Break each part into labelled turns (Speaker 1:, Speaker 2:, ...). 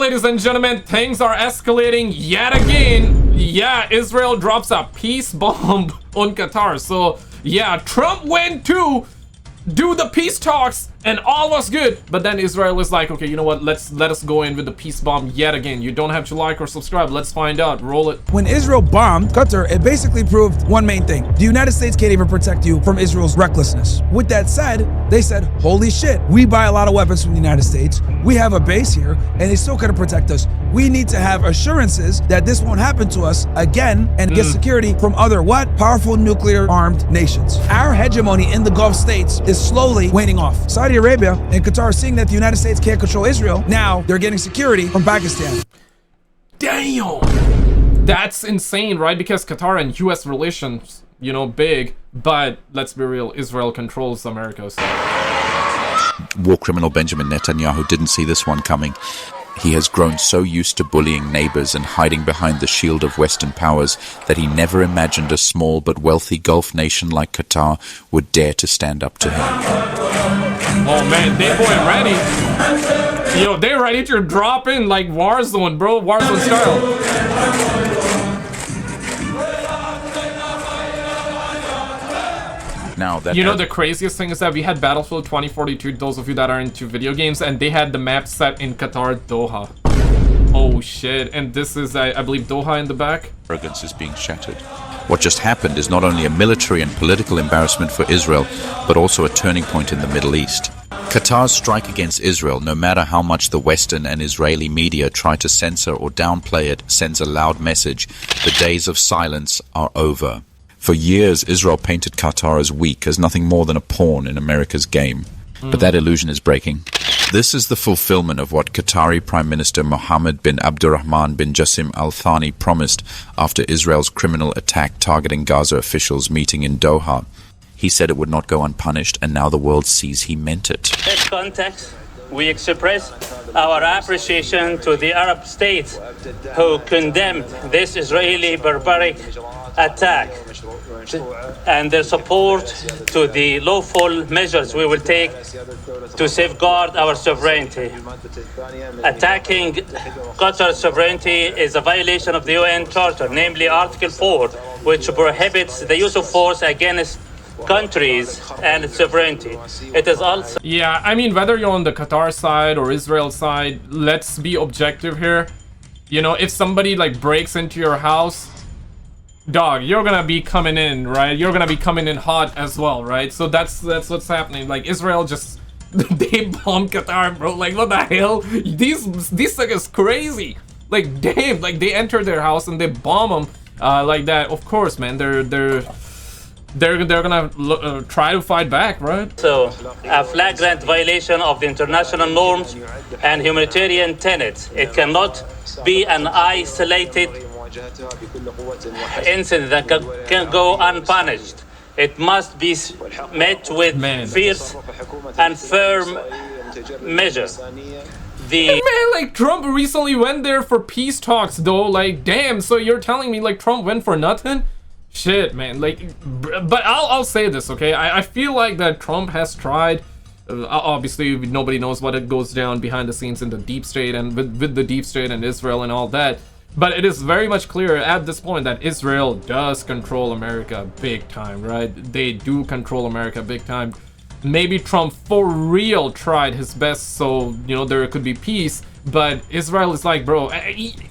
Speaker 1: ladies and gentlemen, things are escalating yet again. Yeah, Israel drops a peace bomb on Qatar. So yeah, Trump went to do the peace talks and all was good, but then Israel is like, okay, you know what, let us go in with the peace bomb yet again. You don't have to like or subscribe. Let's find out. Roll it.
Speaker 2: When Israel bombed Qatar, it basically proved one main thing: the United States can't even protect you from Israel's recklessness. With that said, they said, holy shit, we buy a lot of weapons from the United States, we have a base here, and they still couldn't protect us. We need to have assurances that this won't happen to us again and get security from other powerful nuclear armed nations. Our hegemony in the Gulf states is slowly waning off. Saudi Arabia and Qatar are seeing that the United States can't control Israel. Now they're getting security from Pakistan.
Speaker 1: Damn! That's insane, right? Because Qatar and US relations, you know, big, but let's be real, Israel controls America. So.
Speaker 3: War criminal Benjamin Netanyahu didn't see this one coming. He has grown so used to bullying neighbors and hiding behind the shield of Western powers that he never imagined a small but wealthy Gulf nation like Qatar would dare to stand up to him.
Speaker 1: Oh man, they boy ready. Yo, they're ready to drop in like Warzone, bro. Warzone style.
Speaker 3: Now that,
Speaker 1: you know, the craziest thing is that we had Battlefield 2042, those of you that are into video games, and they had the map set in Qatar, Doha. Oh shit, and this is, I believe, Doha in the back.
Speaker 3: Arrogance is being shattered. What just happened is not only a military and political embarrassment for Israel, but also a turning point in the Middle East. Qatar's strike against Israel, no matter how much the Western and Israeli media try to censor or downplay it, sends a loud message: the days of silence are over. For years, Israel painted Qatar as weak, as nothing more than a pawn in America's game. But that illusion is breaking. This is the fulfillment of what Qatari Prime Minister Mohammed bin Abdurrahman bin Jassim Al Thani promised after Israel's criminal attack targeting Gaza officials meeting in Doha. He said it would not go unpunished, and now the world sees he meant it.
Speaker 4: In this context, we express our appreciation to the Arab states who condemned this Israeli barbaric attack and their support to the lawful measures we will take to safeguard our sovereignty. Attacking Qatar's sovereignty is a violation of the UN Charter, namely Article 4, which prohibits the use of force against countries and its sovereignty. It is also...
Speaker 1: Yeah, I mean, whether you're on the Qatar side or Israel side, let's be objective here. You know, if somebody like breaks into your house, dog, you're gonna be coming in, right? You're gonna be coming in hot as well, right? So that's what's happening. Like, Israel just they bombed Qatar, bro. Like, what the hell? These thing is crazy. Like, damn, like they enter their house and they bomb them like that. Of course, man, they're gonna try to fight back, right?
Speaker 4: So a flagrant violation of the international norms and humanitarian tenets. It cannot be an isolated incident that can go unpunished. It must be met with fierce and firm measures.
Speaker 1: Man, like, Trump recently went there for peace talks, though. Like, damn, so you're telling me like Trump went for nothing? Shit, man. Like, but I'll say this, okay? I feel like that Trump has tried. Obviously, nobody knows what it goes down behind the scenes in the deep state and with the deep state and Israel and all that. But it is very much clear at this point that Israel does control America big time, right? They do control America big time. Maybe Trump for real tried his best so, you know, there could be peace. But Israel is like, bro,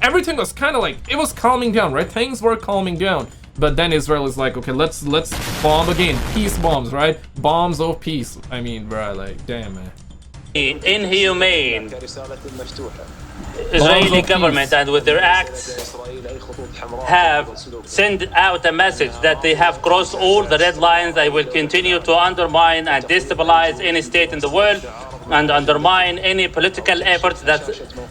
Speaker 1: everything was kind of like, it was calming down, right? Things were calming down. But then Israel is like, okay, let's bomb again. Peace bombs, right? Bombs of peace. I mean, bro, like, damn, man.
Speaker 4: Inhumane Israeli government and with their acts have sent out a message that they have crossed all the red lines. They will continue to undermine and destabilize any state in the world and undermine any political effort that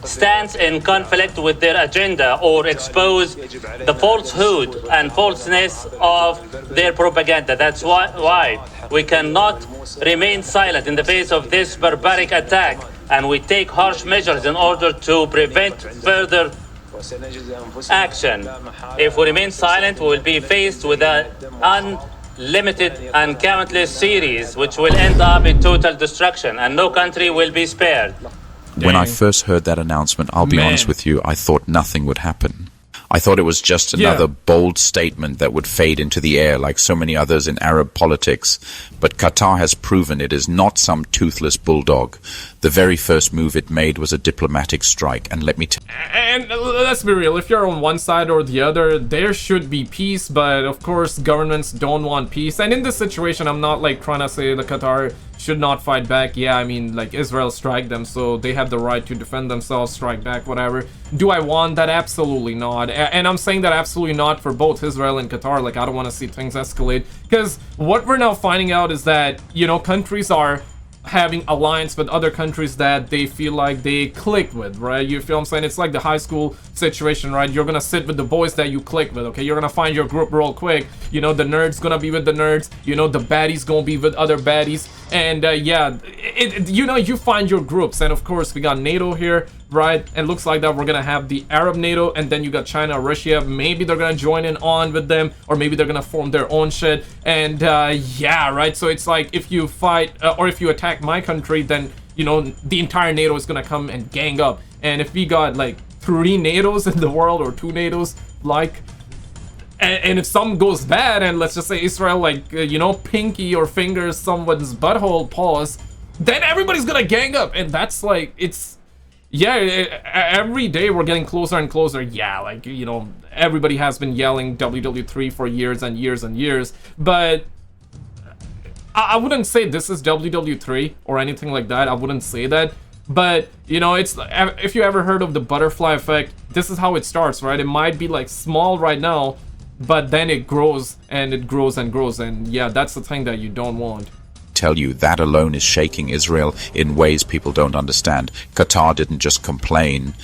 Speaker 4: stands in conflict with their agenda or expose the falsehood and falseness of their propaganda. That's why we cannot remain silent in the face of this barbaric attack, and we take harsh measures in order to prevent further action. If we remain silent, we will be faced with an unlimited and countless series which will end up in total destruction, and no country will be spared.
Speaker 3: When I first heard that announcement, I'll be honest with you, I thought nothing would happen. I thought it was just another bold statement that would fade into the air like so many others in Arab politics. But Qatar has proven it is not some toothless bulldog. The very first move it made was a diplomatic strike, and let me
Speaker 1: And let's be real, if you're on one side or the other, there should be peace, but of course governments don't want peace. And in this situation, I'm not like trying to say the Qatar should not fight back. Yeah, I mean, like, Israel strike them, so they have the right to defend themselves, strike back, whatever. Do I want that? Absolutely not. And I'm saying that absolutely not for both Israel and Qatar. Like, I don't want to see things escalate, because what we're now finding out is that, you know, countries are having alliance with other countries that they feel like they click with, right? You feel what I'm saying? It's like the high school situation, right? You're gonna sit with the boys that you click with, okay? You're gonna find your group real quick. You know, the nerds gonna be with the nerds, you know, the baddies gonna be with other baddies, and yeah, you know, you find your groups. And of course we got NATO here, right? And looks like that we're gonna have the Arab NATO, and then you got China, Russia. Maybe they're gonna join in on with them, or maybe they're gonna form their own shit. And yeah, right? So it's like, if you fight or if you attack my country, then, you know, the entire NATO is gonna come and gang up. And if we got like 3 NATOs in the world, or 2 NATOs, like, and if something goes bad, and let's just say Israel, like, you know, pinky or fingers someone's butthole, pause, then everybody's gonna gang up. And that's like, it's, yeah, every day we're getting closer and closer. Yeah, like, you know, everybody has been yelling WW3 for years and years and years, but I wouldn't say this is WW3 or anything like that. I wouldn't say that. But, you know, it's, if you ever heard of the butterfly effect, this is how it starts, right? It might be like small right now, but then it grows and it grows and grows. And yeah, that's the thing that you don't want.
Speaker 3: tell you that alone is shaking Israel in ways people don't understand. Qatar didn't just complain.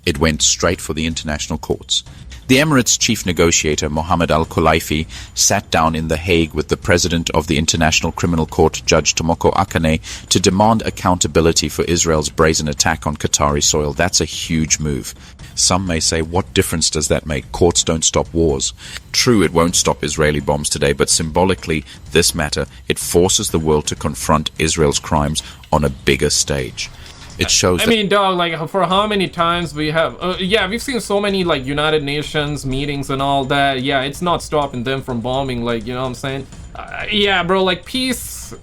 Speaker 3: It went straight for the international courts. The Emirates' chief negotiator, Mohammed Al-Khulaifi, sat down in The Hague with the president of the International Criminal Court, Judge Tomoko Akane, to demand accountability for Israel's brazen attack on Qatari soil. That's a huge move. Some may say, what difference does that make? Courts don't stop wars. True, it won't stop Israeli bombs today, but symbolically, this matter, it forces the world to confront Israel's crimes on a bigger stage. It shows. I
Speaker 1: mean, dog, like, for how many times we have, yeah, we've seen so many, like, United Nations meetings and all that. Yeah, it's not stopping them from bombing, like, you know what I'm saying? Yeah, bro, like, peace,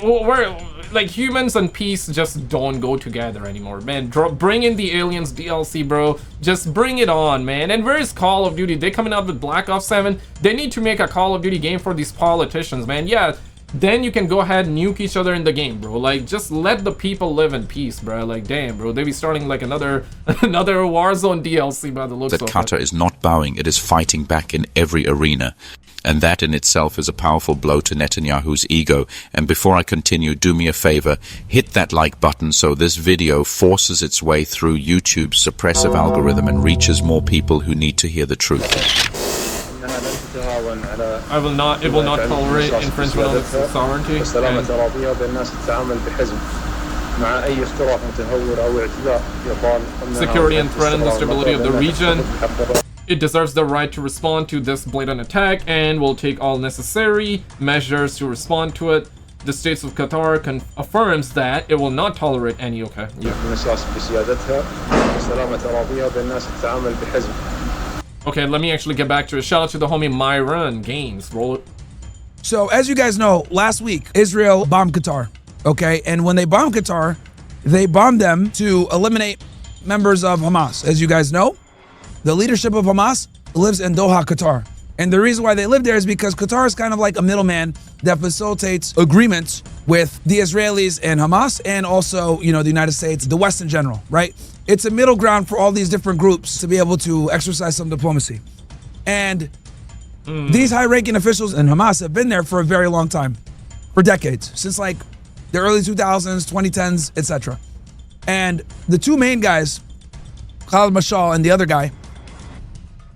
Speaker 1: we're, like, humans and peace just don't go together anymore, man. Bring in the Aliens DLC, bro. Just bring it on, man. And where is Call of Duty? They're coming out with Black Ops 7. They need to make a Call of Duty game for these politicians, man. Yeah. Then you can go ahead and nuke each other in the game, bro. Like, just let the people live in peace, bro. Like, damn, bro. They be starting, like, another Warzone DLC by the looks of it.
Speaker 3: That Qatar is not bowing. It is fighting back in every arena. And that in itself is a powerful blow to Netanyahu's ego. And before I continue, do me a favor. Hit that like button so this video forces its way through YouTube's suppressive algorithm and reaches more people who need to hear the truth.
Speaker 1: It will not tolerate infringement on its sovereignty. Security and threat and the stability of the region. It deserves the right to respond to this blatant attack and will take all necessary measures to respond to it. The States of Qatar affirms that it will not tolerate any. Okay. Yeah. Okay, let me actually get back to it. Shout out to the homie Myron Games. Roll it.
Speaker 2: So, as you guys know, last week, Israel bombed Qatar, okay? And when they bombed Qatar, they bombed them to eliminate members of Hamas. As you guys know, the leadership of Hamas lives in Doha, Qatar. And the reason why they live there is because Qatar is kind of like a middleman that facilitates agreements with the Israelis and Hamas, and also, you know, the United States, the West in general, right? It's a middle ground for all these different groups to be able to exercise some diplomacy. And these high-ranking officials in Hamas have been there for a very long time, for decades, since like the early 2000s, 2010s, etc. And the two main guys, Khalid Mashal and the other guy,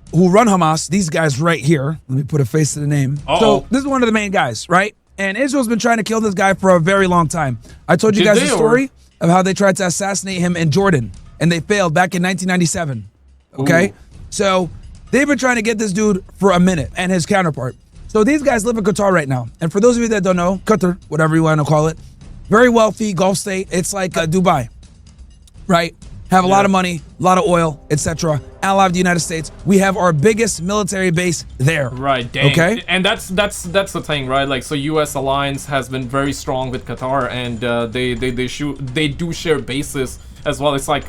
Speaker 2: who run Hamas, these guys right here, let me put a face to the name. So this is one of the main guys, right? And Israel's been trying to kill this guy for a very long time. I told you guys the story of how they tried to assassinate him in Jordan, and they failed back in 1997, okay? Ooh. So they've been trying to get this dude for a minute, and his counterpart. So these guys live in Qatar right now. And for those of you that don't know, Qatar, whatever you want to call it, very wealthy Gulf state. It's like Dubai. right, have a lot of money, a lot of oil, etc. Ally of the United States. We have our biggest military base there.
Speaker 1: Right, dang.
Speaker 2: Okay?
Speaker 1: And that's the thing, right? Like, so U.S. alliance has been very strong with Qatar, and they do share bases as well. It's like,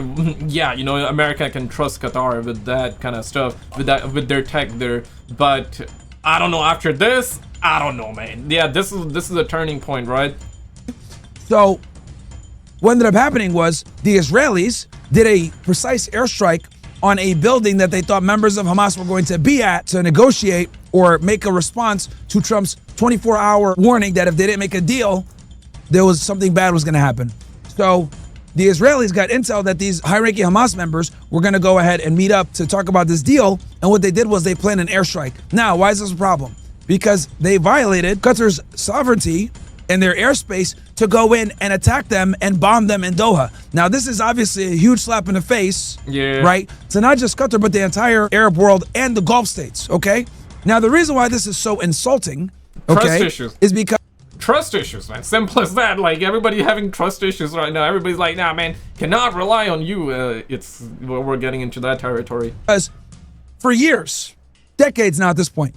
Speaker 1: yeah, you know, America can trust Qatar with that kind of stuff, with their tech there. But I don't know, after this, I don't know, man. Yeah, this is a turning point, right?
Speaker 2: So what ended up happening was the Israelis did a precise airstrike on a building that they thought members of Hamas were going to be at to negotiate or make a response to Trump's 24-hour warning that if they didn't make a deal, there was something bad was going to happen. So the Israelis got intel that these high-ranking Hamas members were going to go ahead and meet up to talk about this deal, and what they did was they planned an airstrike. Now, why is this a problem? Because they violated Qatar's sovereignty and their airspace to go in and attack them and bomb them in Doha. Now, this is obviously a huge slap in the face, right? So not just Qatar, but the entire Arab world and the Gulf states, okay? Now, the reason why this is so insulting, okay, is because
Speaker 1: trust issues, man. Simple as that. Like, everybody having trust issues right now. Everybody's like, nah, man, cannot rely on you. We're getting into that territory.
Speaker 2: Because for years, decades now at this point,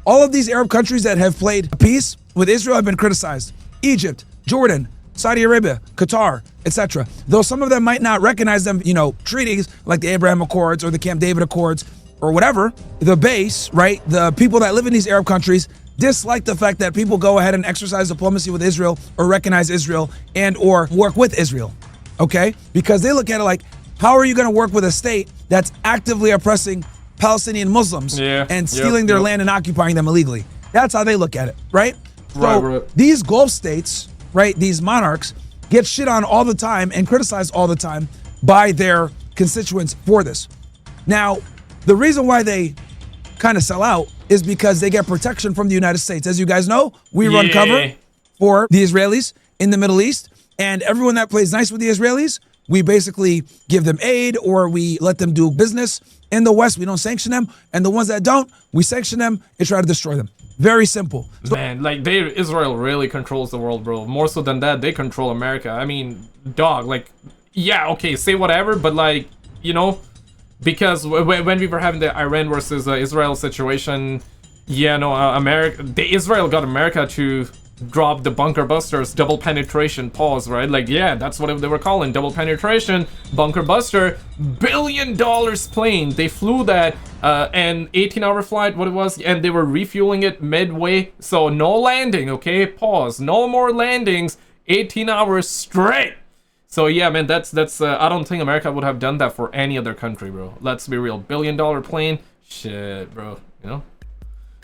Speaker 2: all of these Arab countries that have played peace with Israel have been criticized. Egypt, Jordan, Saudi Arabia, Qatar, etc. Though some of them might not recognize them, you know, treaties like the Abraham Accords or the Camp David Accords or whatever, the base, right? The people that live in these Arab countries dislike the fact that people go ahead and exercise diplomacy with Israel or recognize Israel and or work with Israel, okay? Because they look at it like, how are you going to work with a state that's actively oppressing Palestinian Muslims and stealing their land and occupying them illegally? That's how they look at it, right? So these Gulf states, right, these monarchs get shit on all the time and criticized all the time by their constituents for this. Now, the reason why they kind of sell out is because they get protection from the United States. As you guys know, we run cover for the Israelis in the Middle East, and everyone that plays nice with the Israelis, we basically give them aid or we let them do business. In the West, we don't sanction them, and the ones that don't, we sanction them and try to destroy them. Very simple.
Speaker 1: Man, like, Israel really controls the world, bro. More so than that, they control America. I mean, dog, like, yeah, okay, say whatever, but, like, you know, because when we were having the Iran versus Israel situation, yeah, no, Israel got America to drop the bunker busters, double penetration, pause, right? Like, yeah, that's what they were calling, double penetration, bunker buster, $1 billion plane. They flew that, an 18-hour flight, what it was, and they were refueling it midway, so no landing, okay? Pause, no more landings, 18 hours straight. So yeah, man, that's I don't think America would have done that for any other country, bro. Let's be real. $1 billion plane, shit, bro. You know,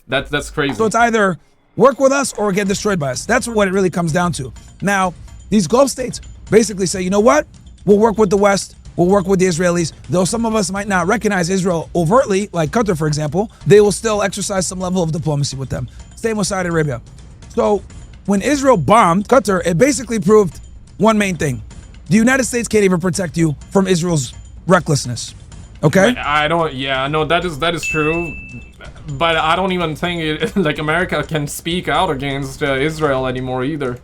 Speaker 1: that's crazy.
Speaker 2: So it's either work with us or get destroyed by us. That's what it really comes down to. Now, these Gulf states basically say, you know what? We'll work with the West. We'll work with the Israelis. Though some of us might not recognize Israel overtly, like Qatar, for example, they will still exercise some level of diplomacy with them. Same with Saudi Arabia. So when Israel bombed Qatar, it basically proved one main thing. The United States can't even protect you from Israel's recklessness. Okay?
Speaker 1: I don't, yeah, no, that is true. But I don't even think like America can speak out against Israel anymore either.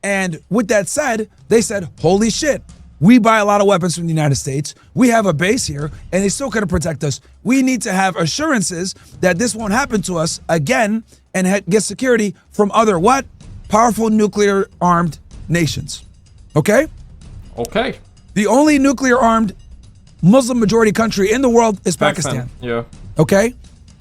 Speaker 2: And with that said, they said, holy shit, we buy a lot of weapons from the United States. We have a base here, and they still couldn't protect us. We need to have assurances that this won't happen to us again and get security from other what? Powerful nuclear-armed nations. Okay?
Speaker 1: Okay.
Speaker 2: The only nuclear-armed Muslim-majority country in the world is Pakistan.
Speaker 1: Yeah.
Speaker 2: Okay?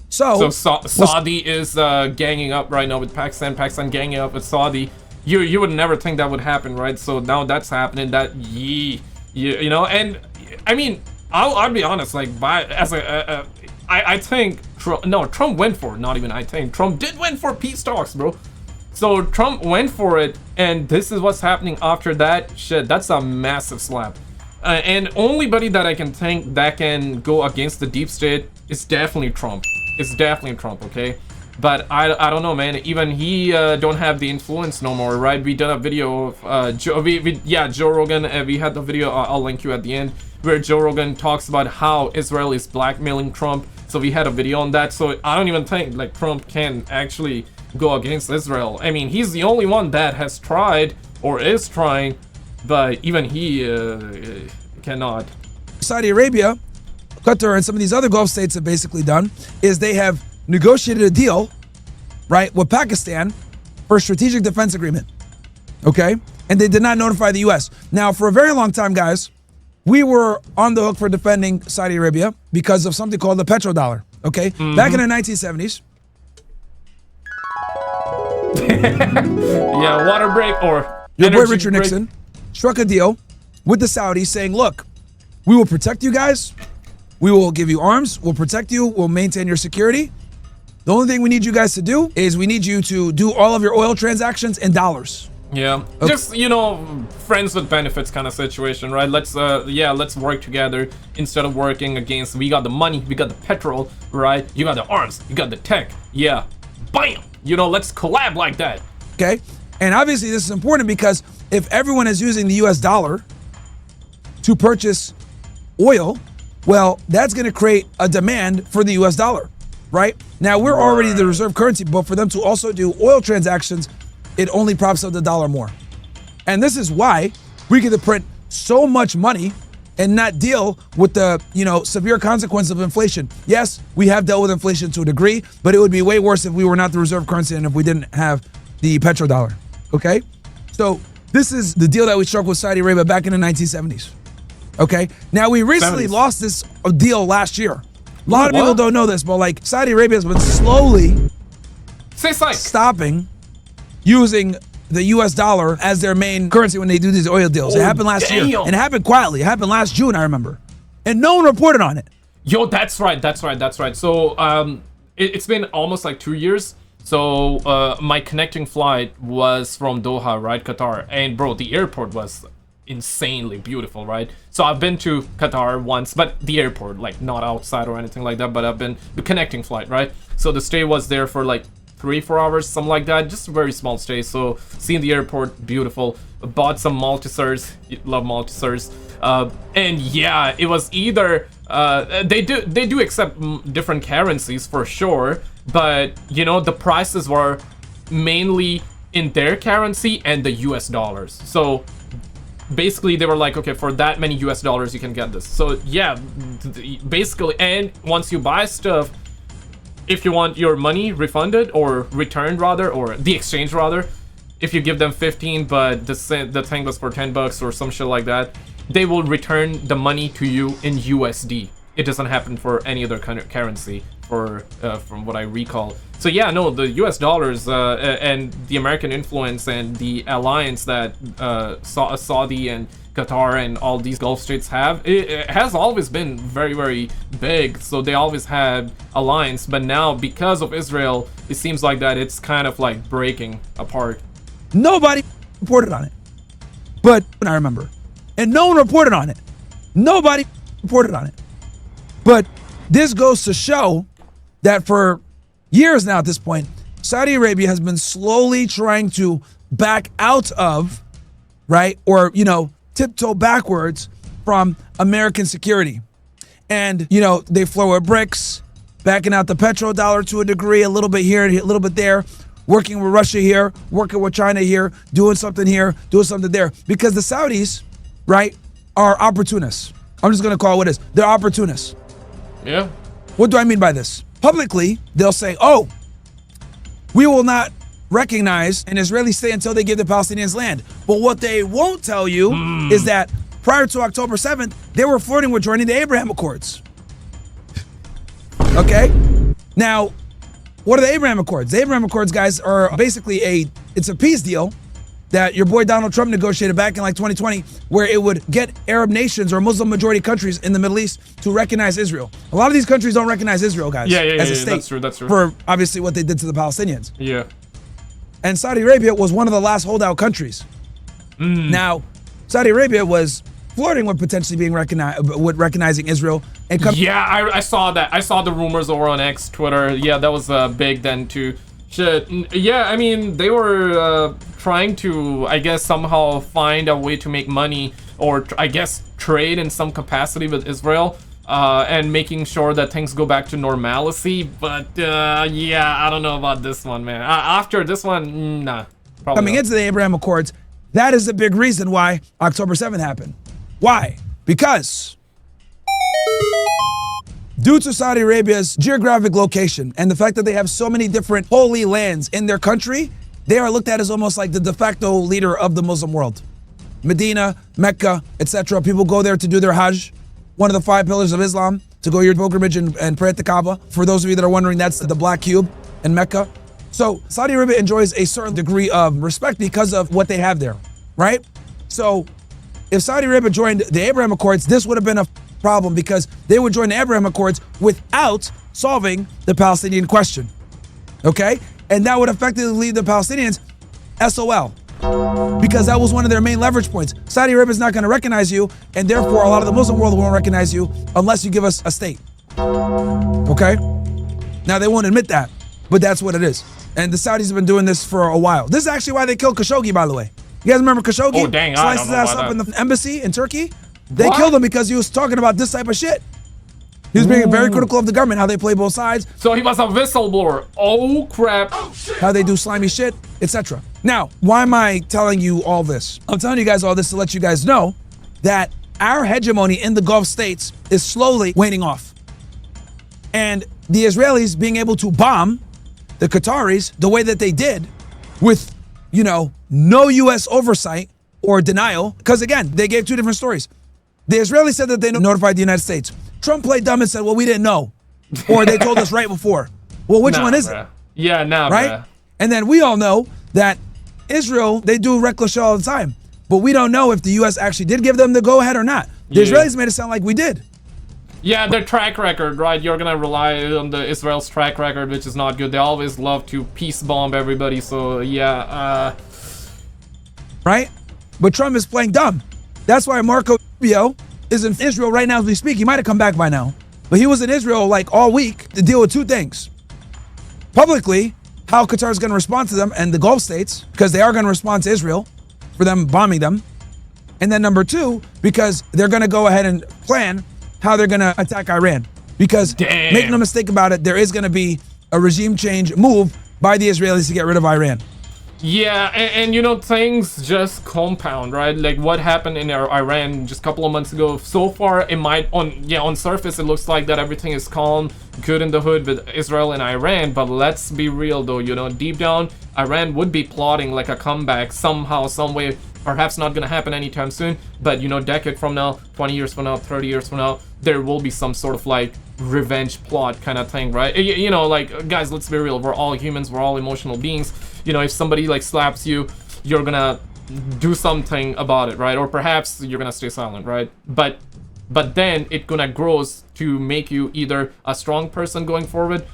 Speaker 2: So
Speaker 1: Saudi is ganging up right now with Pakistan. Pakistan ganging up with Saudi. You would never think that would happen, right? So now that's happening. That you know, and I mean, I'll be honest. Like, I think Trump went for it. Not even I think Trump did win for peace talks, bro. So Trump went for it, and this is what's happening after that. Shit, that's a massive slap. And only buddy that I can think that can go against the deep state is definitely Trump. It's definitely Trump, okay? But I don't know, man. Even he don't have the influence no more, right? We done a video of Joe Rogan. We had the video. I'll link you at the end, where Joe Rogan talks about how Israel is blackmailing Trump. So we had a video on that. So I don't even think like Trump can actually go against Israel. I mean, he's the only one that has tried or is trying but even he cannot.
Speaker 2: Saudi Arabia, Qatar, and some of these other Gulf states have basically done is they have negotiated a deal, right, with Pakistan for a strategic defense agreement, okay? And they did not notify the U.S. Now, for a very long time, guys, we were on the hook for defending Saudi Arabia because of something called the petrodollar, okay? Back in the 1970s.
Speaker 1: Yeah, water break or
Speaker 2: your boy
Speaker 1: energy
Speaker 2: Richard
Speaker 1: break.
Speaker 2: Nixon struck a deal with the Saudis saying, look, we will protect you guys. We will give you arms. We'll protect you. We'll maintain your security. The only thing we need you guys to do is we need you to do all of your oil transactions in dollars.
Speaker 1: Yeah,
Speaker 2: Okay.
Speaker 1: just, you know, friends with benefits kind of situation, right? Let's work together instead of working against. We got the money, we got the petrol, right? You got the arms, you got the tech. Yeah, bam. You know, let's collab like that.
Speaker 2: Okay. And obviously this is important because if everyone is using the US dollar to purchase oil, well, that's going to create a demand for the US dollar, right? Now, we're already the reserve currency, but for them to also do oil transactions, it only props up the dollar more. And this is why we get to print so much money and not deal with the, you know, severe consequence of inflation. Yes, we have dealt with inflation to a degree, but it would be way worse if we were not the reserve currency and if we didn't have the petrodollar, okay? So this is the deal that we struck with Saudi Arabia back in the 1970s, okay? Now, we recently
Speaker 1: 70s.
Speaker 2: lost this deal last year. A lot of
Speaker 1: What?
Speaker 2: people don't know this, but like Saudi Arabia has been slowly
Speaker 1: Say psych.
Speaker 2: stopping using the US dollar as their main currency when they do these oil deals. It happened last year.
Speaker 1: damn.
Speaker 2: And it happened quietly. It happened last June, I remember. And no one reported on it.
Speaker 1: Yo, that's right. So, it's been almost like 2 years. So, my connecting flight was from Doha, right, Qatar. And bro, the airport was insanely beautiful, right? So I've been to Qatar once, but the airport, like not outside or anything like that, but I've been the connecting flight, right? So the stay was there for like 3-4 hours, something like that, just a very small stay. So seeing the airport, beautiful. Bought some Maltesers, love Maltesers. And yeah, it was either they do accept different currencies for sure, but you know, the prices were mainly in their currency and the US dollars. So basically they were like, okay, for that many US dollars you can get this. So yeah, basically, and once you buy stuff, if you want your money refunded or returned rather, or the exchange rather, if you give them 15 but the thing was for $10 or some shit like that, they will return the money to you in USD. It doesn't happen for any other kind of currency, for from what I recall. So yeah, no, the US dollars and the American influence and the alliance that Saudi and Qatar and all these Gulf states have, it has always been very, very big. So they always had alliance, but now because of Israel, it seems like that it's kind of like breaking apart.
Speaker 2: Nobody reported on it. But I remember. And no one reported on it. Nobody reported on it. But this goes to show that for years now at this point, Saudi Arabia has been slowly trying to back out of, right, or, you know, tiptoe backwards from American security. And, you know, they flow with bricks, backing out the petrodollar to a degree, a little bit here, a little bit there, working with Russia here, working with China here, doing something here, doing something there. Because the Saudis, right, are opportunists. I'm just going to call it what it is. They're opportunists.
Speaker 1: Yeah.
Speaker 2: What do I mean by this? Publicly, they'll say, oh, we will not recognize an Israeli state until they give the Palestinians land. But what they won't tell you is that prior to October 7th, they were flirting with joining the Abraham Accords. Okay? Now, what are the Abraham Accords? The Abraham Accords, guys, are basically it's a peace deal that your boy Donald Trump negotiated back in like 2020, where it would get Arab nations or Muslim majority countries in the Middle East to recognize Israel. A lot of these countries don't recognize Israel, guys, as a state.
Speaker 1: That's true.
Speaker 2: For obviously what they did to the Palestinians.
Speaker 1: Yeah.
Speaker 2: And Saudi Arabia was one of the last holdout countries. Now, Saudi Arabia was flirting with potentially being recognizing Israel. And
Speaker 1: Yeah, I saw that. I saw the rumors over on X, Twitter. Yeah, that was big then too. Shit. Yeah, I mean, they were trying to, I guess, somehow find a way to make money or, I guess, trade in some capacity with Israel and making sure that things go back to normalcy. But, yeah, I don't know about this one, man. After this one, nah.
Speaker 2: Coming into the Abraham Accords, That is the big reason why October 7th happened. Why? Because due to Saudi Arabia's geographic location and the fact that they have so many different holy lands in their country, they are looked at as almost like the de facto leader of the Muslim world. Medina, Mecca, etc. People go there to do their Hajj, one of the 5 pillars of Islam, to go your pilgrimage and pray at the Kaaba. For those of you that are wondering, that's the black cube in Mecca. So Saudi Arabia enjoys a certain degree of respect because of what they have there, right? So if Saudi Arabia joined the Abraham Accords, this would have been a problem because they would join the Abraham Accords without solving the Palestinian question, okay? And that would effectively leave the Palestinians SOL because that was one of their main leverage points. Saudi Arabia is not going to recognize you, and therefore a lot of the Muslim world won't recognize you unless you give us a state, okay? Now they won't admit that, but that's what it is. And the Saudis have been doing this for a while. This is actually why they killed Khashoggi, by the way. You guys remember Khashoggi?
Speaker 1: Oh, dang,
Speaker 2: Sliced his ass up in the embassy in Turkey? They killed him because he was talking about this type of shit. He was being very critical of the government, how they play both sides.
Speaker 1: So he was a whistleblower. Oh, crap.
Speaker 2: How they do slimy shit, etc. Now, why am I telling you all this? I'm telling you guys all this to let you guys know that our hegemony in the Gulf states is slowly waning off. And the Israelis being able to bomb the Qataris the way that they did with, no U.S. oversight or denial, because again, they gave 2 different stories. The Israelis said that they notified the United States. Trump played dumb and said, well, we didn't know. Or they told us right before. Well, which one is it?
Speaker 1: Yeah,
Speaker 2: right?
Speaker 1: Bruh.
Speaker 2: And then we all know that Israel, they do reckless shit all the time. But we don't know if the U.S. actually did give them the go-ahead or not. The Israelis made it sound like we did.
Speaker 1: Yeah, their track record, right? You're gonna rely on the Israel's track record, which is not good. They always love to peace bomb everybody, so yeah.
Speaker 2: Right? But Trump is playing dumb. That's why Marco Rubio is in Israel right now as we speak. He might have come back by now. But he was in Israel like all week to deal with 2 things. Publicly, how Qatar is going to respond to them and the Gulf states, because they are going to respond to Israel for them bombing them. And then number 2, because they're going to go ahead and plan how they're going to attack Iran. Because make no mistake about it, there is going to be a regime change move by the Israelis to get rid of Iran.
Speaker 1: Yeah, and things just compound, right? Like what happened in Iran just a couple of months ago. So far, it might on surface it looks like that everything is calm, good in the hood with Israel and Iran. But let's be real, though. Deep down, Iran would be plotting like a comeback somehow, some way. Perhaps not gonna happen anytime soon, but decade from now, 20 years from now, 30 years from now, there will be some sort of like revenge plot kind of thing, right? Like guys, let's be real. We're all humans. We're all emotional beings. If somebody like slaps you, you're gonna do something about it, right? Or perhaps you're gonna stay silent, right? But then it gonna grows to make you either a strong person going forward,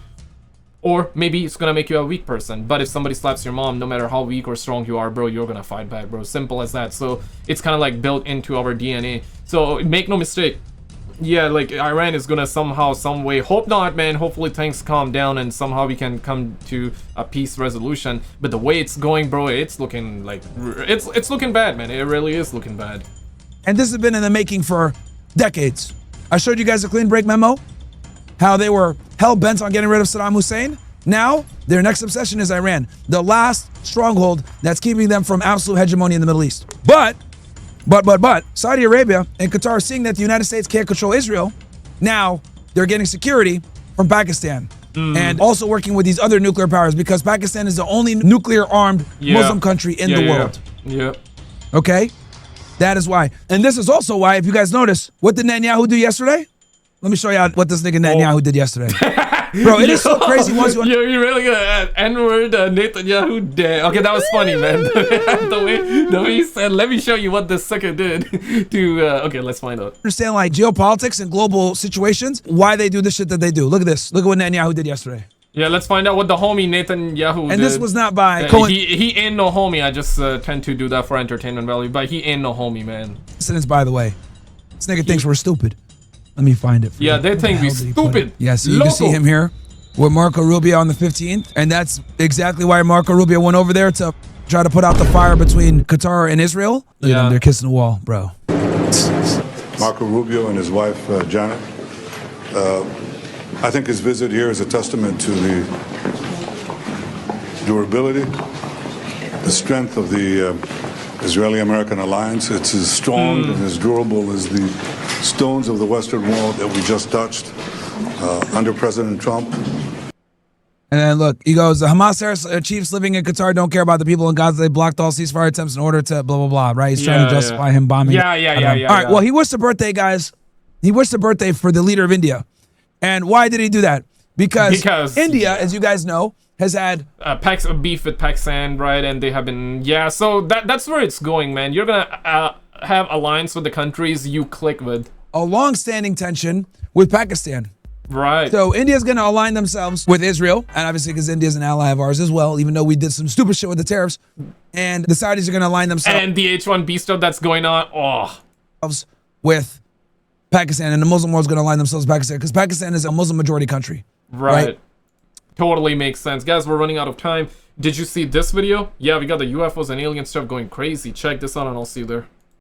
Speaker 1: or maybe it's gonna make you a weak person. But if somebody slaps your mom, no matter how weak or strong you are, bro, you're gonna fight back, bro. Simple as that. So it's kind of like built into our DNA. So make no mistake. Yeah, like Iran is gonna somehow, some way, hope not, man. Hopefully things calm down and somehow we can come to a peace resolution. But the way it's going, bro, it's looking like it's looking bad, man. It really is looking bad.
Speaker 2: And this has been in the making for decades. I showed you guys a clean break memo, how they were hell-bent on getting rid of Saddam Hussein. Now, their next obsession is Iran, the last stronghold that's keeping them from absolute hegemony in the Middle East. But, Saudi Arabia and Qatar are seeing that the United States can't control Israel. Now, they're getting security from Pakistan. And also working with these other nuclear powers because Pakistan is the only nuclear-armed Muslim country in the world.
Speaker 1: Yeah.
Speaker 2: Okay? That is why. And this is also why, if you guys notice, what did Netanyahu do yesterday? Let me show you what this nigga Netanyahu did yesterday. Bro, it is so crazy once you...
Speaker 1: You're really gonna N-word Netanyahu dead. Okay, that was funny, man. the way he said, let me show you what this sucker did to... okay, let's find out.
Speaker 2: Understand, like, geopolitics and global situations, why they do the shit that they do. Look at this. Look at what Netanyahu did yesterday.
Speaker 1: Yeah, let's find out what the homie Netanyahu did.
Speaker 2: And this was not by...
Speaker 1: he ain't no homie. I just tend to do that for entertainment value, but he ain't no homie, man.
Speaker 2: Sentence, by the way. This nigga thinks we're stupid. Let me find it for
Speaker 1: you.
Speaker 2: They
Speaker 1: think we stupid.
Speaker 2: Yeah, so you can see him here with Marco Rubio on the 15th. And that's exactly why Marco Rubio went over there to try to put out the fire between Qatar and Israel. Look at them, they're kissing the wall, bro.
Speaker 5: Marco Rubio and his wife, Janet. I think his visit here is a testament to the durability, the strength of the Israeli-American alliance. It's as strong and as durable as the stones of the Western Wall that we just touched under President Trump.
Speaker 2: And then look, he goes, the Hamas chiefs living in Qatar don't care about the people in Gaza. They blocked all ceasefire attempts in order to blah, blah, blah, right? He's trying to justify him bombing.
Speaker 1: Yeah.
Speaker 2: All right, well, he wished a birthday, guys. He wished a birthday for the leader of India. And why did he do that? Because India, as you guys know, has had
Speaker 1: beef with Pakistan, right? And they have been, so that's where it's going, man. You're going to have alliance with the countries you click with.
Speaker 2: A long-standing tension with Pakistan.
Speaker 1: Right.
Speaker 2: So India's going to align themselves with Israel, and obviously because India's an ally of ours as well, even though we did some stupid shit with the tariffs. And the Saudis are going to align themselves.
Speaker 1: And the H-1B stuff that's going on,
Speaker 2: with Pakistan, and the Muslim world's going to align themselves with Pakistan because Pakistan is a Muslim majority country.
Speaker 1: Right. Totally makes sense. Guys, we're running out of time. Did you see this video? Yeah, we got the UFOs and alien stuff going crazy. Check this out and I'll see you there.